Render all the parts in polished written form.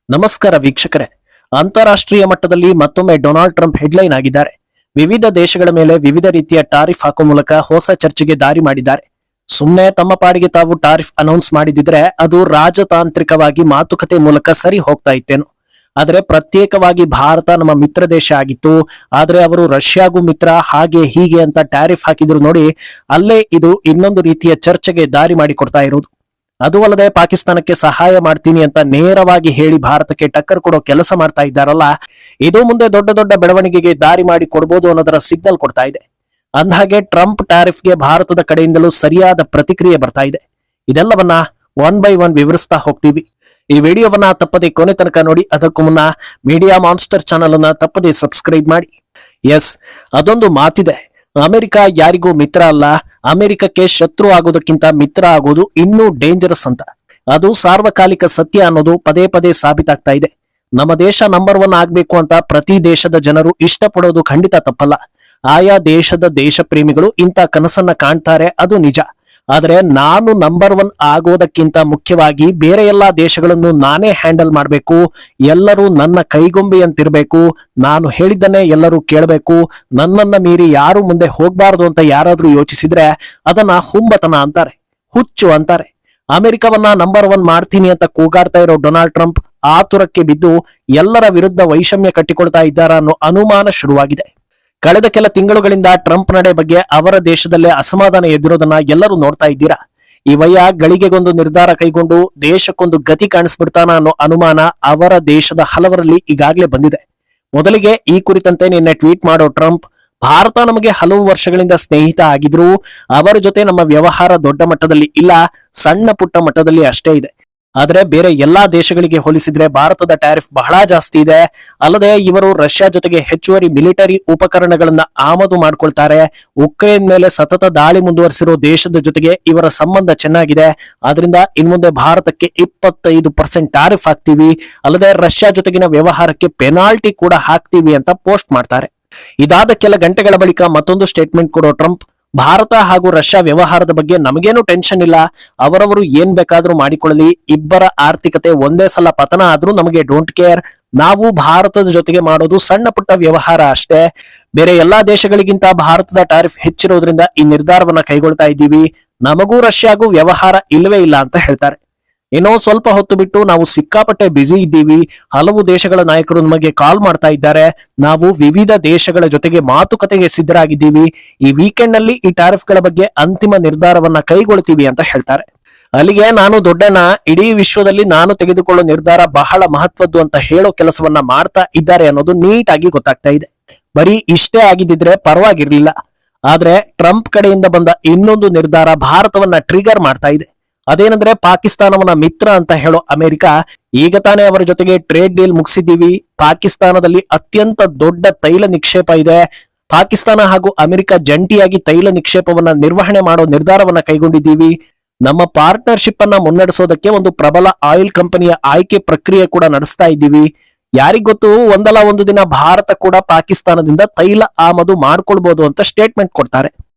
ನಮಸ್ಕಾರ ವೀಕ್ಷಕರೇ. ಅಂತಾರಾಷ್ಟ್ರೀಯ ಮಟ್ಟದಲ್ಲಿ ಮತ್ತೊಮ್ಮೆ ಡೊನಾಲ್ಡ್ ಟ್ರಂಪ್ ಹೆಡ್ಲೈನ್ ಆಗಿದ್ದಾರೆ. ವಿವಿಧ ದೇಶಗಳ ಮೇಲೆ ವಿವಿಧ ರೀತಿಯ ಟಾರಿಫ್ ಹಾಕುವ ಮೂಲಕ ಹೊಸ ಚರ್ಚೆಗೆ ದಾರಿ ಮಾಡಿದ್ದಾರೆ. ಸುಮ್ಮನೆ ತಮ್ಮ ಪಾಡಿಗೆ ತಾವು ಟಾರಿಫ್ ಅನೌನ್ಸ್ ಮಾಡಿದಿದ್ರೆ ಅದು ರಾಜತಾಂತ್ರಿಕವಾಗಿ ಮಾತುಕತೆ ಮೂಲಕ ಸರಿ ಹೋಗ್ತಾ ಇತ್ತೇನು. ಆದ್ರೆ ಪ್ರತ್ಯೇಕವಾಗಿ ಭಾರತ ನಮ್ಮ ಮಿತ್ರ ದೇಶ ಆಗಿತ್ತು, ಆದ್ರೆ ಅವರು ರಷ್ಯಾಗೂ ಮಿತ್ರ, ಹಾಗೆ ಹೀಗೆ ಅಂತ ಟ್ಯಾರಿಫ್ ಹಾಕಿದ್ರು ನೋಡಿ. ಅಲ್ಲೇ ಇದು ಇನ್ನೊಂದು ರೀತಿಯ ಚರ್ಚೆಗೆ ದಾರಿ ಮಾಡಿಕೊಡ್ತಾ ಇರೋದು. ಅದು ಅಲ್ಲದೆ ಪಾಕಿಸ್ತಾನಕ್ಕೆ ಸಹಾಯ ಮಾಡ್ತೀನಿ ಅಂತ ನೇರವಾಗಿ ಹೇಳಿ ಭಾರತಕ್ಕೆ ಟಕ್ಕರ್ ಕೊಡೋ ಕೆಲಸ ಮಾಡ್ತಾ ಇದ್ದಾರಲ್ಲ, ಇದು ಮುಂದೆ ದೊಡ್ಡ ದೊಡ್ಡ ಬೆಳವಣಿಗೆಗೆ ದಾರಿ ಮಾಡಿ ಕೊಡಬಹುದು ಅನ್ನೋದರ ಸಿಗ್ನಲ್ ಕೊಡ್ತಾ ಇದೆ. ಅಂದಹಾಗೆ ಟ್ರಂಪ್ ಟ್ಯಾರಿಫ್ಗೆ ಭಾರತದ ಕಡೆಯಿಂದಲೂ ಸರಿಯಾದ ಪ್ರತಿಕ್ರಿಯೆ ಬರ್ತಾ ಇದೆ. ಇದೆಲ್ಲವನ್ನ ಒನ್ ಬೈ ಒನ್ ವಿವರಿಸ್ತಾ ಹೋಗ್ತೀವಿ. ಈ ವಿಡಿಯೋವನ್ನ ತಪ್ಪದೆ ಕೊನೆ ತನಕ ನೋಡಿ. ಅದಕ್ಕೂ ಮುನ್ನ ಮೀಡಿಯಾ ಮಾನ್ಸ್ಟರ್ ಚಾನಲ್ ಅನ್ನ ತಪ್ಪದೆ ಸಬ್ಸ್ಕ್ರೈಬ್ ಮಾಡಿ. ಎಸ್, ಅದೊಂದು ಮಾತಿದೆ, ಅಮೆರಿಕ ಯಾರಿಗೂ ಮಿತ್ರ ಅಲ್ಲ, ಅಮೆರಿಕಕ್ಕೆ ಶತ್ರು ಆಗೋದಕ್ಕಿಂತ ಮಿತ್ರ ಆಗೋದು ಇನ್ನೂ ಡೇಂಜರಸ್ ಅಂತ. ಅದು ಸಾರ್ವಕಾಲಿಕ ಸತ್ಯ ಅನ್ನೋದು ಪದೇ ಪದೇ ಸಾಬೀತಾಗ್ತಾ ಇದೆ. ನಮ್ಮ ದೇಶ ನಂಬರ್ 1 ಆಗ್ಬೇಕು ಅಂತ ಪ್ರತಿ ದೇಶದ ಜನರು ಇಷ್ಟಪಡೋದು ಖಂಡಿತ ತಪ್ಪಲ್ಲ. ಆಯಾ ದೇಶದ ದೇಶ ಪ್ರೇಮಿಗಳು ಇಂಥ ಕನಸನ್ನ ಕಾಣ್ತಾರೆ, ಅದು ನಿಜ. ಆದ್ರೆ ನಾನು ನಂಬರ್ 1 ಆಗೋದಕ್ಕಿಂತ ಮುಖ್ಯವಾಗಿ ಬೇರೆ ಎಲ್ಲಾ ದೇಶಗಳನ್ನು ನಾನೇ ಹ್ಯಾಂಡಲ್ ಮಾಡಬೇಕು, ಎಲ್ಲರೂ ನನ್ನ ಕೈಗೊಂಬೆಯಂತಿರ್ಬೇಕು, ನಾನು ಹೇಳಿದ್ದನ್ನೇ ಎಲ್ಲರೂ ಕೇಳಬೇಕು, ನನ್ನನ್ನ ಮೀರಿ ಯಾರು ಮುಂದೆ ಹೋಗ್ಬಾರ್ದು ಅಂತ ಯಾರಾದ್ರೂ ಯೋಚಿಸಿದ್ರೆ ಅದನ್ನ ಹುಂಬತನ ಅಂತಾರೆ, ಹುಚ್ಚು ಅಂತಾರೆ. ಅಮೆರಿಕವನ್ನ ನಂಬರ್ 1 ಮಾಡ್ತೀನಿ ಅಂತ ಕೂಗಾಡ್ತಾ ಇರೋ ಡೊನಾಲ್ಡ್ ಟ್ರಂಪ್ ಆತುರಕ್ಕೆ ಬಿದ್ದು ಎಲ್ಲರ ವಿರುದ್ಧ ವೈಷಮ್ಯ ಕಟ್ಟಿಕೊಳ್ತಾ ಇದ್ದಾರಾ ಅನ್ನೋ ಅನುಮಾನ ಶುರುವಾಗಿದೆ. ಕಳೆದ ಕೆಲ ತಿಂಗಳುಗಳಿಂದ ಟ್ರಂಪ್ ನಡೆ ಬಗ್ಗೆ ಅವರ ದೇಶದಲ್ಲೇ ಅಸಮಾಧಾನ ಎದ್ದಿರೋದನ್ನ ಎಲ್ಲರೂ ನೋಡ್ತಾ ಇದ್ದೀರಾ. ಈ ವಯ್ಯ ಗಳಿಗೆಗೊಂದು ನಿರ್ಧಾರ ಕೈಗೊಂಡು ದೇಶಕ್ಕೊಂದು ಗತಿ ಕಾಣಿಸ್ಬಿಡ್ತಾನ ಅನ್ನೋ ಅನುಮಾನ ಅವರ ದೇಶದ ಹಲವರಲ್ಲಿ ಈಗಾಗಲೇ ಬಂದಿದೆ. ಮೊದಲಿಗೆ ಈ ಕುರಿತಂತೆ ನಿನ್ನೆ ಟ್ವೀಟ್ ಮಾಡೋ ಟ್ರಂಪ್, ಭಾರತ ನಮಗೆ ಹಲವು ವರ್ಷಗಳಿಂದ ಸ್ನೇಹಿತ ಆಗಿದ್ರು, ಅವರ ಜೊತೆ ನಮ್ಮ ವ್ಯವಹಾರ ದೊಡ್ಡ ಮಟ್ಟದಲ್ಲಿ ಇಲ್ಲ, ಸಣ್ಣ ಪುಟ್ಟ ಮಟ್ಟದಲ್ಲಿ ಅಷ್ಟೇ ಇದೆ. ಆದ್ರೆ ಬೇರೆ ಎಲ್ಲಾ ದೇಶಗಳಿಗೆ ಹೋಲಿಸಿದ್ರೆ ಭಾರತದ ಟ್ಯಾರಿಫ್ ಬಹಳ ಜಾಸ್ತಿ ಇದೆ. ಅಲ್ಲದೆ ಇವರು ರಷ್ಯಾ ಜೊತೆಗೆ ಹೆಚ್ಚುವರಿ ಮಿಲಿಟರಿ ಉಪಕರಣಗಳನ್ನ ಆಮದು ಮಾಡ್ಕೊಳ್ತಾರೆ. ಉಕ್ರೇನ್ ಮೇಲೆ ಸತತ ದಾಳಿ ಮುಂದುವರಿಸಿರೋ ದೇಶದ ಜೊತೆಗೆ ಇವರ ಸಂಬಂಧ ಚೆನ್ನಾಗಿದೆ. ಆದ್ರಿಂದ ಇನ್ಮುಂದೆ ಭಾರತಕ್ಕೆ 25% ಟ್ಯಾರಿಫ್ ಹಾಕ್ತೀವಿ, ಅಲ್ಲದೆ ರಷ್ಯಾ ಜೊತೆಗಿನ ವ್ಯವಹಾರಕ್ಕೆ ಪೆನಾಲ್ಟಿ ಕೂಡ ಹಾಕ್ತೀವಿ ಅಂತ ಪೋಸ್ಟ್ ಮಾಡ್ತಾರೆ. ಇದಾದ ಕೆಲ ಗಂಟೆಗಳ ಬಳಿಕ ಮತ್ತೊಂದು ಸ್ಟೇಟ್ಮೆಂಟ್ ಕೊಡೋ ಟ್ರಂಪ್, ಭಾರತ ಹಾಗೂ ರಷ್ಯಾ ವ್ಯವಹಾರದ ಬಗ್ಗೆ ನಮಗೇನು ಟೆನ್ಷನ್ ಇಲ್ಲ, ಅವರವರು ಏನ್ ಬೇಕಾದ್ರೂ ಮಾಡಿಕೊಳ್ಳಲಿ, ಇಬ್ಬರ ಆರ್ಥಿಕತೆ ಒಂದೇ ಸಲ ಪತನ ಆದ್ರೂ ನಮಗೆ ಡೋಂಟ್ ಕೇರ್, ನಾವು ಭಾರತದ ಜೊತೆಗೆ ಮಾಡೋದು ಸಣ್ಣ ಪುಟ್ಟ ವ್ಯವಹಾರ ಅಷ್ಟೇ, ಬೇರೆ ಎಲ್ಲಾ ದೇಶಗಳಿಗಿಂತ ಭಾರತದ ಟ್ಯಾರಿಫ್ ಹೆಚ್ಚಿರೋದ್ರಿಂದ ಈ ನಿರ್ಧಾರವನ್ನ ಕೈಗೊಳ್ತಾ ಇದ್ದೀವಿ, ನಮಗೂ ರಷ್ಯಾಗೂ ವ್ಯವಹಾರ ಇಲ್ಲವೇ ಇಲ್ಲ ಅಂತ ಹೇಳ್ತಾರೆ. ಏನೋ ಸ್ವಲ್ಪ ಹೊತ್ತು ಬಿಟ್ಟು ನಾವು ಸಿಕ್ಕಾಪಟ್ಟೆ ಬ್ಯುಸಿ ಇದ್ದೀವಿ, ಹಲವು ದೇಶಗಳ ನಾಯಕರು ನಮಗೆ ಕಾಲ್ ಮಾಡ್ತಾ ಇದ್ದಾರೆ, ನಾವು ವಿವಿಧ ದೇಶಗಳ ಜೊತೆಗೆ ಮಾತುಕತೆಗೆ ಸಿದ್ಧರಾಗಿದ್ದೀವಿ, ಈ ವೀಕೆಂಡ್ ನಲ್ಲಿ ಈ ಟ್ಯಾರಿಫ್ ಗಳ ಬಗ್ಗೆ ಅಂತಿಮ ನಿರ್ಧಾರವನ್ನ ಕೈಗೊಳ್ತೀವಿ ಅಂತ ಹೇಳ್ತಾರೆ. ಅಲ್ಲಿಗೆ ನಾನು ದೊಡ್ಡಣ್ಣ, ಇಡೀ ವಿಶ್ವದಲ್ಲಿ ನಾನು ತೆಗೆದುಕೊಳ್ಳೋ ನಿರ್ಧಾರ ಬಹಳ ಮಹತ್ವದ್ದು ಅಂತ ಹೇಳೋ ಕೆಲಸವನ್ನ ಮಾಡ್ತಾ ಇದ್ದಾರೆ ಅನ್ನೋದು ನೀಟಾಗಿ ಗೊತ್ತಾಗ್ತಾ ಇದೆ. ಬರೀ ಇಷ್ಟೇ ಆಗಿದ್ದಿದ್ರೆ ಪರವಾಗಿರ್ಲಿಲ್ಲ. ಆದ್ರೆ ಟ್ರಂಪ್ ಕಡೆಯಿಂದ ಬಂದ ಇನ್ನೊಂದು ನಿರ್ಧಾರ ಭಾರತವನ್ನ ಟ್ರಿಗರ್ ಮಾಡ್ತಾ ಇದೆ. ಅದೇನಂದ್ರೆ ಪಾಕಿಸ್ತಾನವನ್ನ ಮಿತ್ರ ಅಂತ ಹೇಳೋ ಅಮೆರಿಕ ಈಗ ತಾನೇ ಅವರ ಜೊತೆಗೆ ಟ್ರೇಡ್ ಡೀಲ್ ಮುಗಿಸಿದ್ದೀವಿ, ಪಾಕಿಸ್ತಾನದಲ್ಲಿ ಅತ್ಯಂತ ದೊಡ್ಡ ತೈಲ ನಿಕ್ಷೇಪ ಇದೆ, ಪಾಕಿಸ್ತಾನ ಹಾಗೂ ಅಮೆರಿಕ ಜಂಟಿಯಾಗಿ ತೈಲ ನಿಕ್ಷೇಪವನ್ನ ನಿರ್ವಹಣೆ ಮಾಡೋ ನಿರ್ಧಾರವನ್ನ ಕೈಗೊಂಡಿದ್ದೀವಿ, ನಮ್ಮ ಪಾರ್ಟ್ನರ್ಶಿಪ್ ಅನ್ನ ಮುನ್ನಡೆಸೋದಕ್ಕೆ ಒಂದು ಪ್ರಬಲ ಆಯಿಲ್ ಕಂಪನಿಯ ಆಯ್ಕೆ ಪ್ರಕ್ರಿಯೆ ಕೂಡ ನಡೆಸ್ತಾ ಇದ್ದೀವಿ, ಯಾರಿಗೊತ್ತು ಒಂದಲ್ಲ ಒಂದು ದಿನ ಭಾರತ ಕೂಡ ಪಾಕಿಸ್ತಾನದಿಂದ ತೈಲ ಆಮದು ಮಾಡ್ಕೊಳ್ಬಹುದು ಅಂತ ಸ್ಟೇಟ್ಮೆಂಟ್ ಕೊಡ್ತಾರೆ.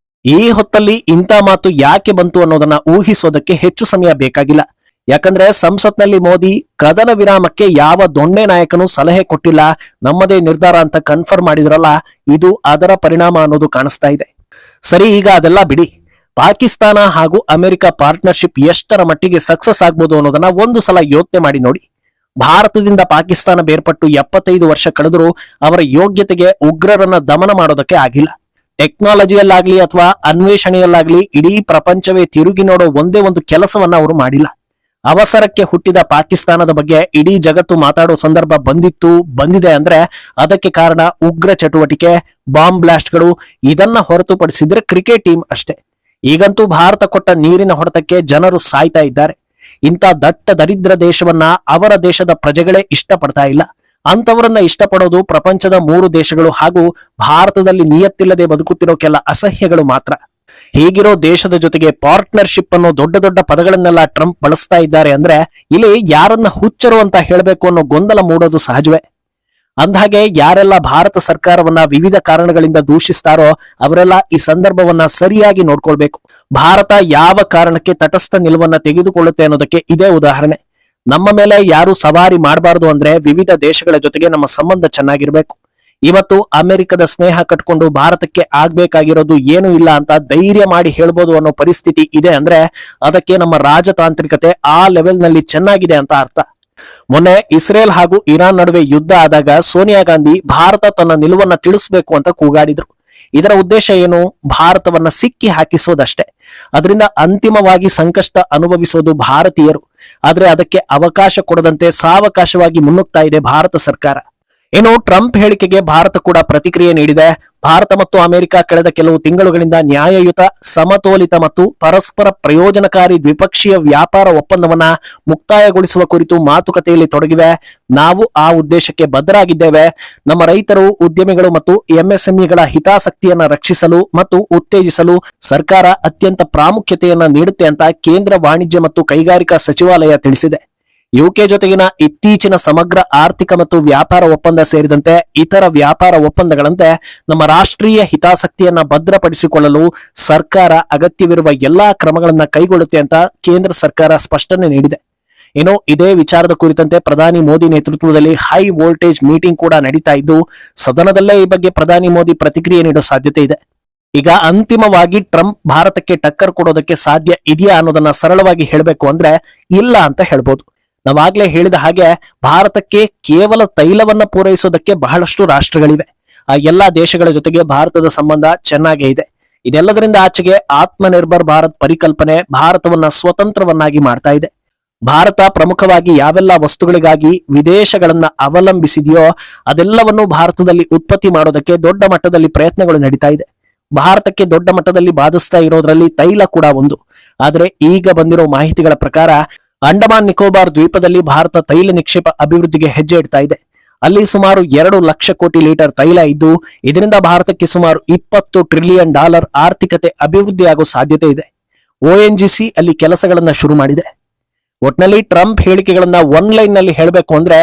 ಈ ಹೊತ್ತಲ್ಲಿ ಇಂಥ ಮಾತು ಯಾಕೆ ಬಂತು ಅನ್ನೋದನ್ನ ಊಹಿಸೋದಕ್ಕೆ ಹೆಚ್ಚು ಸಮಯ ಬೇಕಾಗಿಲ್ಲ. ಯಾಕಂದ್ರೆ ಸಂಸತ್ನಲ್ಲಿ ಮೋದಿ ಕದನ ವಿರಾಮಕ್ಕೆ ಯಾವ ದೊಣ್ಣೆ ನಾಯಕನು ಸಲಹೆ ಕೊಟ್ಟಿಲ್ಲ, ನಮ್ಮದೇ ನಿರ್ಧಾರ ಅಂತ ಕನ್ಫರ್ಮ್ ಮಾಡಿದ್ರಲ್ಲ, ಇದು ಅದರ ಪರಿಣಾಮ ಅನ್ನೋದು ಕಾಣಿಸ್ತಾ ಇದೆ. ಸರಿ, ಈಗ ಅದೆಲ್ಲ ಬಿಡಿ. ಪಾಕಿಸ್ತಾನ ಹಾಗೂ ಅಮೆರಿಕ ಪಾರ್ಟ್ನರ್ಶಿಪ್ ಎಷ್ಟರ ಮಟ್ಟಿಗೆ ಸಕ್ಸಸ್ ಆಗ್ಬೋದು ಅನ್ನೋದನ್ನ ಒಂದು ಸಲ ಯೋಚನೆ ಮಾಡಿ ನೋಡಿ. ಭಾರತದಿಂದ ಪಾಕಿಸ್ತಾನ ಬೇರ್ಪಟ್ಟು 75 ವರ್ಷ ಕಳೆದರೂ ಅವರ ಯೋಗ್ಯತೆಗೆ ಉಗ್ರರನ್ನ ದಮನ ಮಾಡೋದಕ್ಕೆ ಆಗಿಲ್ಲ. ಟೆಕ್ನಾಲಜಿಯಲ್ಲಾಗ್ಲಿ ಅಥವಾ ಅನ್ವೇಷಣೆಯಲ್ಲಾಗ್ಲಿ ಇಡೀ ಪ್ರಪಂಚವೇ ತಿರುಗಿ ನೋಡೋ ಒಂದೇ ಒಂದು ಕೆಲಸವನ್ನ ಅವರು ಮಾಡಿಲ್ಲ. ಅವಸರಕ್ಕೆ ಹುಟ್ಟಿದ ಪಾಕಿಸ್ತಾನದ ಬಗ್ಗೆ ಇಡೀ ಜಗತ್ತು ಮಾತಾಡೋ ಸಂದರ್ಭ ಬಂದಿದೆ ಅಂದ್ರೆ ಅದಕ್ಕೆ ಕಾರಣ ಉಗ್ರ ಚಟುವಟಿಕೆ, ಬಾಂಬ್ ಬ್ಲಾಸ್ಟ್ಗಳು. ಇದನ್ನ ಹೊರತುಪಡಿಸಿದ್ರೆ ಕ್ರಿಕೆಟ್ ಟೀಮ್ ಅಷ್ಟೇ. ಈಗಂತೂ ಭಾರತ ಕೊಟ್ಟ ನೀರಿನ ಹೊಡೆತಕ್ಕೆ ಜನರು ಸಾಯ್ತಾ ಇದ್ದಾರೆ. ಇಂಥ ದಟ್ಟ ದರಿದ್ರ ದೇಶವನ್ನ ಅವರ ದೇಶದ ಪ್ರಜೆಗಳೇ ಇಷ್ಟಪಡ್ತಾ ಇಲ್ಲ. ಅಂತವರನ್ನ ಇಷ್ಟಪಡೋದು ಪ್ರಪಂಚದ 3 ದೇಶಗಳು ಹಾಗೂ ಭಾರತದಲ್ಲಿ ನಿಯತ್ತಿಲ್ಲದೆ ಬದುಕುತ್ತಿರೋ ಕೆಲ ಅಸಹ್ಯಗಳು ಮಾತ್ರ. ಹೀಗಿರೋ ದೇಶದ ಜೊತೆಗೆ ಪಾರ್ಟ್ನರ್ಶಿಪ್ ಅನ್ನೋ ದೊಡ್ಡ ದೊಡ್ಡ ಪದಗಳನ್ನೆಲ್ಲ ಟ್ರಂಪ್ ಬಳಸ್ತಾ ಇದ್ದಾರೆ ಅಂದ್ರೆ ಇಲ್ಲಿ ಯಾರನ್ನ ಹುಚ್ಚರು ಅಂತ ಹೇಳಬೇಕು ಅನ್ನೋ ಗೊಂದಲ ಮೂಡೋದು ಸಹಜವೇ. ಅಂದಹಾಗೆ ಯಾರೆಲ್ಲ ಭಾರತ ಸರ್ಕಾರವನ್ನ ವಿವಿಧ ಕಾರಣಗಳಿಂದ ದೂಷಿಸ್ತಾರೋ ಅವರೆಲ್ಲ ಈ ಸಂದರ್ಭವನ್ನ ಸರಿಯಾಗಿ ನೋಡ್ಕೊಳ್ಬೇಕು. ಭಾರತ ಯಾವ ಕಾರಣಕ್ಕೆ ತಟಸ್ಥ ನಿಲುವನ್ನ ತೆಗೆದುಕೊಳ್ಳುತ್ತೆ ಅನ್ನೋದಕ್ಕೆ ಇದೇ ಉದಾಹರಣೆ. ನಮ್ಮ ಮೇಲೆ ಯಾರು ಸವಾರಿ ಮಾಡಬಾರದು ಅಂದ್ರೆ ವಿವಿಧ ದೇಶಗಳ ಜೊತೆಗೆ ನಮ್ಮ ಸಂಬಂಧ ಚೆನ್ನಾಗಿರ್ಬೇಕು. ಇವತ್ತು ಅಮೆರಿಕದ ಸ್ನೇಹ ಕಟ್ಕೊಂಡು ಭಾರತಕ್ಕೆ ಆಗ್ಬೇಕಾಗಿರೋದು ಏನು ಇಲ್ಲ ಅಂತ ಧೈರ್ಯ ಮಾಡಿ ಹೇಳ್ಬೋದು ಅನ್ನೋ ಪರಿಸ್ಥಿತಿ ಇದೆ ಅಂದ್ರೆ ಅದಕ್ಕೆ ನಮ್ಮ ರಾಜತಾಂತ್ರಿಕತೆ ಆ ಲೆವೆಲ್ ನಲ್ಲಿ ಚೆನ್ನಾಗಿದೆ ಅಂತ ಅರ್ಥ. ಮೊನ್ನೆ ಇಸ್ರೇಲ್ ಹಾಗೂ ಇರಾನ್ ನಡುವೆ ಯುದ್ಧ ಆದಾಗ ಸೋನಿಯಾ ಗಾಂಧಿ ಭಾರತ ತನ್ನ ನಿಲುವನ್ನ ತಿಳಿಸಬೇಕು ಅಂತ ಕೂಗಾಡಿದ್ರು. ಇದರ ಉದ್ದೇಶ ಏನು? ಭಾರತವನ್ನ ಸಿಕ್ಕಿ ಹಾಕಿಸೋದಷ್ಟೇ. ಅದರಿಂದ ಅಂತಿಮವಾಗಿ ಸಂಕಷ್ಟ ಅನುಭವಿಸೋದು ಭಾರತೀಯರು. ಆದ್ರೆ ಅದಕ್ಕೆ ಅವಕಾಶ ಕೊಡದಂತೆ ಸಾವಕಾಶವಾಗಿ ಮುನ್ನುಗ್ತಾ ಇದೆ ಭಾರತ ಸರ್ಕಾರ. ಇನ್ನು ಟ್ರಂಪ್ ಹೇಳಿಕೆಗೆ ಭಾರತ ಕೂಡ ಪ್ರತಿಕ್ರಿಯೆ ನೀಡಿದೆ. ಭಾರತ ಮತ್ತು ಅಮೆರಿಕ ಕಳೆದ ಕೆಲವು ತಿಂಗಳುಗಳಿಂದ ನ್ಯಾಯಯುತ, ಸಮತೋಲಿತ ಮತ್ತು ಪರಸ್ಪರ ಪ್ರಯೋಜನಕಾರಿ ದ್ವಿಪಕ್ಷೀಯ ವ್ಯಾಪಾರ ಒಪ್ಪಂದವನ್ನ ಮುಕ್ತಾಯಗೊಳಿಸುವ ಕುರಿತು ಮಾತುಕತೆಯಲ್ಲಿ ತೊಡಗಿವೆ. ನಾವು ಆ ಉದ್ದೇಶಕ್ಕೆ ಬದ್ಧರಾಗಿದ್ದೇವೆ. ನಮ್ಮ ರೈತರು, ಉದ್ಯಮಿಗಳು ಮತ್ತು ಎಂಎಸ್ಎಂಇಗಳ ಹಿತಾಸಕ್ತಿಯನ್ನ ರಕ್ಷಿಸಲು ಮತ್ತು ಉತ್ತೇಜಿಸಲು ಸರ್ಕಾರ ಅತ್ಯಂತ ಪ್ರಾಮುಖ್ಯತೆಯನ್ನ ನೀಡುತ್ತೆ ಅಂತ ಕೇಂದ್ರ ವಾಣಿಜ್ಯ ಮತ್ತು ಕೈಗಾರಿಕಾ ಸಚಿವಾಲಯ ತಿಳಿಸಿದೆ. ಯುಕೆ ಜೊತೆಗಿನ ಇತ್ತೀಚಿನ ಸಮಗ್ರ ಆರ್ಥಿಕ ಮತ್ತು ವ್ಯಾಪಾರ ಒಪ್ಪಂದ ಸೇರಿದಂತೆ ಇತರ ವ್ಯಾಪಾರ ಒಪ್ಪಂದಗಳಂತೆ ನಮ್ಮ ರಾಷ್ಟ್ರೀಯ ಹಿತಾಸಕ್ತಿಯನ್ನ ಭದ್ರಪಡಿಸಿಕೊಳ್ಳಲು ಸರ್ಕಾರ ಅಗತ್ಯವಿರುವ ಎಲ್ಲಾ ಕ್ರಮಗಳನ್ನ ಕೈಗೊಳ್ಳುತ್ತೆ ಅಂತ ಕೇಂದ್ರ ಸರ್ಕಾರ ಸ್ಪಷ್ಟನೆ ನೀಡಿದೆ. ಇನ್ನು ಇದೇ ವಿಚಾರದ ಕುರಿತಂತೆ ಪ್ರಧಾನಿ ಮೋದಿ ನೇತೃತ್ವದಲ್ಲಿ ಹೈ ವೋಲ್ಟೇಜ್ ಮೀಟಿಂಗ್ ಕೂಡ ನಡೀತಾ ಇದ್ದು ಸದನದಲ್ಲೇ ಈ ಬಗ್ಗೆ ಪ್ರಧಾನಿ ಮೋದಿ ಪ್ರತಿಕ್ರಿಯೆ ನೀಡೋ ಸಾಧ್ಯತೆ ಇದೆ. ಈಗ ಅಂತಿಮವಾಗಿ ಟ್ರಂಪ್ ಭಾರತಕ್ಕೆ ಟಕ್ಕರ್ ಕೊಡೋದಕ್ಕೆ ಸಾಧ್ಯ ಇದೆಯಾ ಅನ್ನೋದನ್ನ ಸರಳವಾಗಿ ಹೇಳಬೇಕು ಅಂದ್ರೆ ಇಲ್ಲ ಅಂತ ಹೇಳ್ಬೋದು. ನಾವಾಗ್ಲೇ ಹೇಳಿದ ಹಾಗೆ ಭಾರತಕ್ಕೆ ಕೇವಲ ತೈಲವನ್ನ ಪೂರೈಸೋದಕ್ಕೆ ಬಹಳಷ್ಟು ರಾಷ್ಟ್ರಗಳಿವೆ. ಆ ಎಲ್ಲಾ ದೇಶಗಳ ಜೊತೆಗೆ ಭಾರತದ ಸಂಬಂಧ ಚೆನ್ನಾಗೇ ಇದೆ. ಇದೆಲ್ಲದರಿಂದ ಆಚೆಗೆ ಆತ್ಮನಿರ್ಭರ್ ಭಾರತ್ ಪರಿಕಲ್ಪನೆ ಭಾರತವನ್ನ ಸ್ವತಂತ್ರವನ್ನಾಗಿ ಮಾಡ್ತಾ ಇದೆ. ಭಾರತ ಪ್ರಮುಖವಾಗಿ ಯಾವೆಲ್ಲ ವಸ್ತುಗಳಿಗಾಗಿ ವಿದೇಶಗಳನ್ನ ಅವಲಂಬಿಸಿದೆಯೋ ಅದೆಲ್ಲವನ್ನು ಭಾರತದಲ್ಲಿ ಉತ್ಪತ್ತಿ ಮಾಡೋದಕ್ಕೆ ದೊಡ್ಡ ಮಟ್ಟದಲ್ಲಿ ಪ್ರಯತ್ನಗಳು ನಡೀತಾ ಇದೆ. ಭಾರತಕ್ಕೆ ದೊಡ್ಡ ಮಟ್ಟದಲ್ಲಿ ಬಾಧಿಸ್ತಾ ಇರೋದ್ರಲ್ಲಿ ತೈಲ ಕೂಡ ಒಂದು. ಆದ್ರೆ ಈಗ ಬಂದಿರೋ ಮಾಹಿತಿಗಳ ಪ್ರಕಾರ ಅಂಡಮಾನ್ ನಿಕೋಬಾರ್ ದ್ವೀಪದಲ್ಲಿ ಭಾರತ ತೈಲ ನಿಕ್ಷೇಪ ಅಭಿವೃದ್ಧಿಗೆ ಹೆಜ್ಜೆ ಇಡ್ತಾ ಇದೆ. ಅಲ್ಲಿ ಸುಮಾರು 2 ಲಕ್ಷ ಕೋಟಿ ಲೀಟರ್ ತೈಲ ಇದ್ದು ಇದರಿಂದ ಭಾರತಕ್ಕೆ ಸುಮಾರು $20 ಟ್ರಿಲಿಯನ್ ಆರ್ಥಿಕತೆ ಅಭಿವೃದ್ಧಿಯಾಗೋ ಸಾಧ್ಯತೆ ಇದೆ. ONGC ಅಲ್ಲಿ ಕೆಲಸಗಳನ್ನ ಶುರು ಮಾಡಿದೆ. ಒಟ್ನಲ್ಲಿ ಟ್ರಂಪ್ ಹೇಳಿಕೆಗಳನ್ನ ಒನ್ಲೈನ್ ನಲ್ಲಿ ಹೇಳಬೇಕು ಅಂದ್ರೆ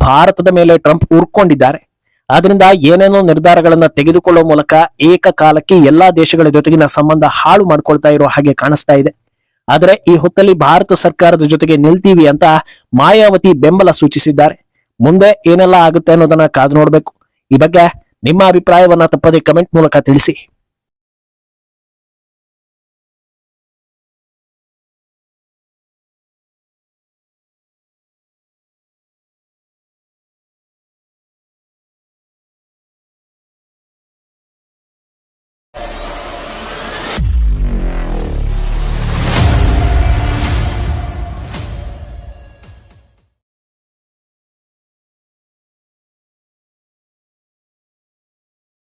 ಭಾರತದ ಮೇಲೆ ಟ್ರಂಪ್ ಉರ್ಕೊಂಡಿದ್ದಾರೆ. ಆದ್ರಿಂದ ಏನೇನೋ ನಿರ್ಧಾರಗಳನ್ನ ತೆಗೆದುಕೊಳ್ಳುವ ಮೂಲಕ ಏಕಕಾಲಕ್ಕೆ ಎಲ್ಲಾ ದೇಶಗಳ ಜೊತೆಗಿನ ಸಂಬಂಧ ಹಾಳು ಮಾಡ್ಕೊಳ್ತಾ ಇರೋ ಹಾಗೆ ಕಾಣಿಸ್ತಾ ಇದೆ. ಆದ್ರೆ ಈ ಹೊತ್ತಲ್ಲಿ ಭಾರತ ಸರ್ಕಾರದ ಜೊತೆಗೆ ನಿಲ್ತೀವಿ ಅಂತ ಮಾಯಾವತಿ ಬೆಂಬಲ ಸೂಚಿಸಿದ್ದಾರೆ. ಮುಂದೆ ಏನೆಲ್ಲ ಆಗುತ್ತೆ ಅನ್ನೋದನ್ನ ಕಾದು ನೋಡ್ಬೇಕು. ಈ ಬಗ್ಗೆ ನಿಮ್ಮ ಅಭಿಪ್ರಾಯವನ್ನ ತಪ್ಪದೆ ಕಮೆಂಟ್ ಮೂಲಕ ತಿಳಿಸಿ.